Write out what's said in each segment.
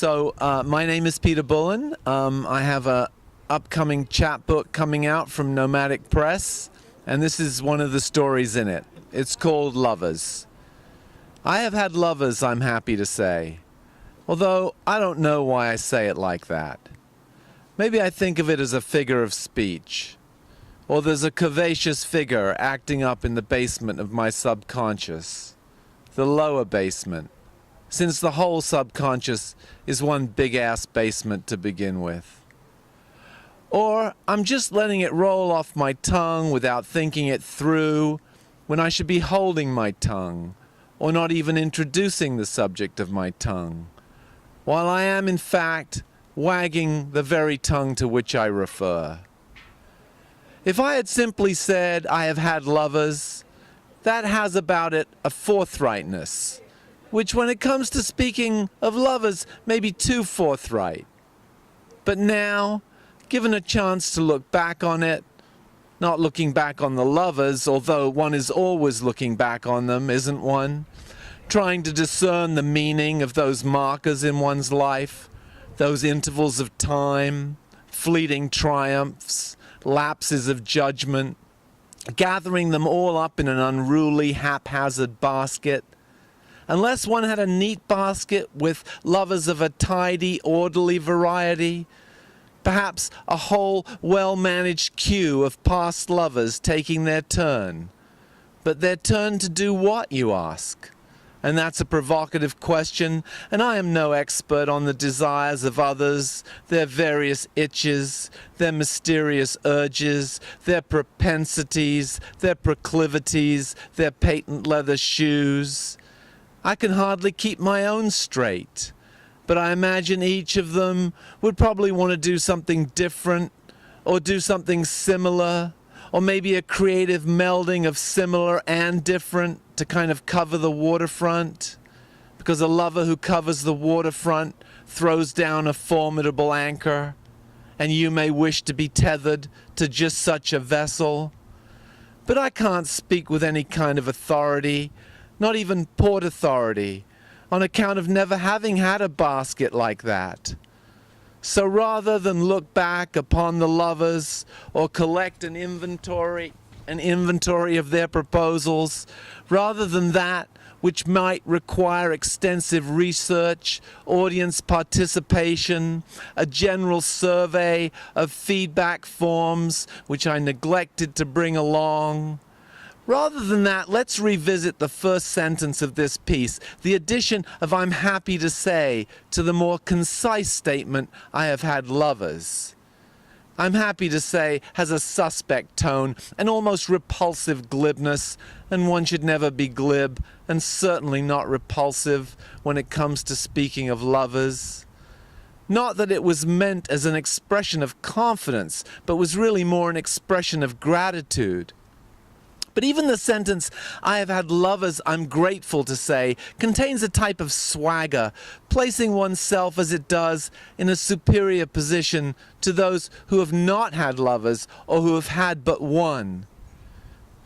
My name is Peter Bullen. I have a upcoming chapbook coming out from Nomadic Press, and this is one of the stories in it. It's called Lovers. I have had lovers, I'm happy to say, although I don't know why I say it like that. Maybe I think of it as a figure of speech, or there's a curvaceous figure acting up in the basement of my subconscious, the lower basement, since the whole subconscious is one big-ass basement to begin with. Or I'm just letting it roll off my tongue without thinking it through, when I should be holding my tongue, or not even introducing the subject of my tongue, while I am in fact wagging the very tongue to which I refer. If I had simply said I have had lovers, that has about it a forthrightness, which when it comes to speaking of lovers may be too forthright. But now, given a chance to look back on it, not looking back on the lovers, although one is always looking back on them, isn't one? Trying to discern the meaning of those markers in one's life, those intervals of time, fleeting triumphs, lapses of judgment, gathering them all up in an unruly, haphazard basket. Unless one had a neat basket with lovers of a tidy, orderly variety, perhaps a whole well-managed queue of past lovers taking their turn. But their turn to do what, you ask? And that's a provocative question, and I am no expert on the desires of others, their various itches, their mysterious urges, their propensities, their proclivities, their patent leather shoes. I can hardly keep my own straight, but I imagine each of them would probably want to do something different, or do something similar, or maybe a creative melding of similar and different to kind of cover the waterfront, because a lover who covers the waterfront throws down a formidable anchor, and you may wish to be tethered to just such a vessel. But I can't speak with any kind of authority, not even port authority, on account of never having had a basket like that. So rather than look back upon the lovers or collect an inventory of their proposals, rather than that which might require extensive research, audience participation, a general survey of feedback forms which I neglected to bring along, rather than that, let's revisit the first sentence of this piece, the addition of "I'm happy to say" to the more concise statement, "I have had lovers." "I'm happy to say" has a suspect tone, an almost repulsive glibness, and one should never be glib, and certainly not repulsive, when it comes to speaking of lovers. Not that it was meant as an expression of confidence, but was really more an expression of gratitude. But even the sentence, "I have had lovers, I'm grateful to say," contains a type of swagger, placing oneself as it does in a superior position to those who have not had lovers or who have had but one.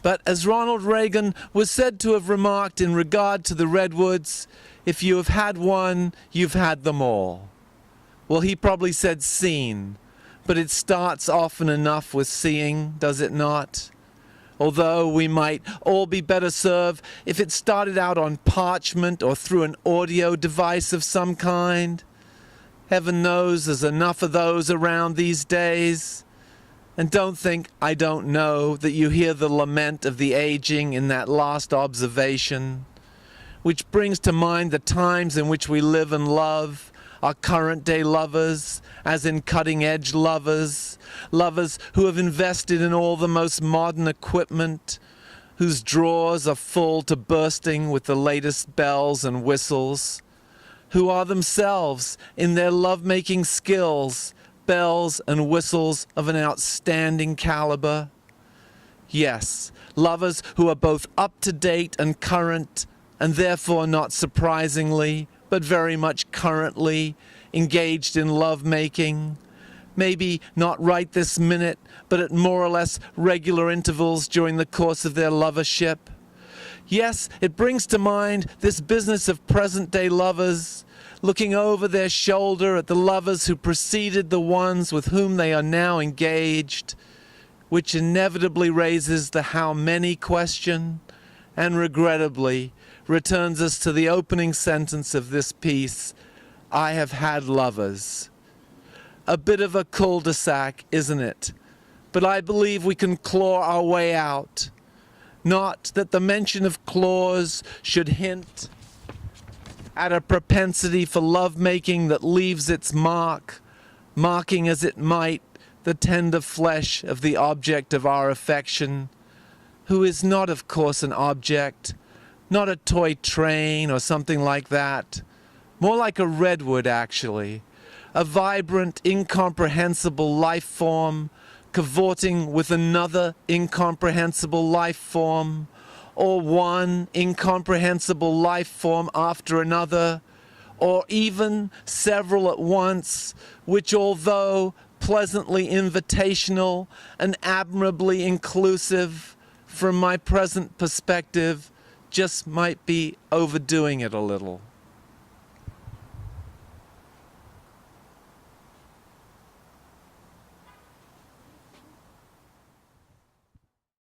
But as Ronald Reagan was said to have remarked in regard to the Redwoods, if you have had one, you've had them all. Well, he probably said seen, but it starts often enough with seeing, does it not? Although we might all be better served if it started out on parchment or through an audio device of some kind. Heaven knows there's enough of those around these days. And don't think I don't know that you hear the lament of the aging in that last observation, which brings to mind the times in which we live and love, our current-day lovers, as in cutting-edge lovers, lovers who have invested in all the most modern equipment, whose drawers are full to bursting with the latest bells and whistles, who are themselves, in their love-making skills, bells and whistles of an outstanding caliber. Yes, lovers who are both up-to-date and current, and therefore not surprisingly, but very much currently, engaged in love-making, maybe not right this minute, but at more or less regular intervals during the course of their lovership. Yes, it brings to mind this business of present-day lovers, looking over their shoulder at the lovers who preceded the ones with whom they are now engaged, which inevitably raises the how many question and regrettably returns us to the opening sentence of this piece, I have had lovers. A bit of a cul-de-sac, isn't it? But I believe we can claw our way out. Not that the mention of claws should hint at a propensity for lovemaking that leaves its mark, marking as it might the tender flesh of the object of our affection, who is not, of course, an object, not a toy train or something like that, more like a redwood, actually, a vibrant, incomprehensible life form cavorting with another incomprehensible life form, or one incomprehensible life form after another, or even several at once, which, although pleasantly invitational and admirably inclusive, from my present perspective, just might be overdoing it a little.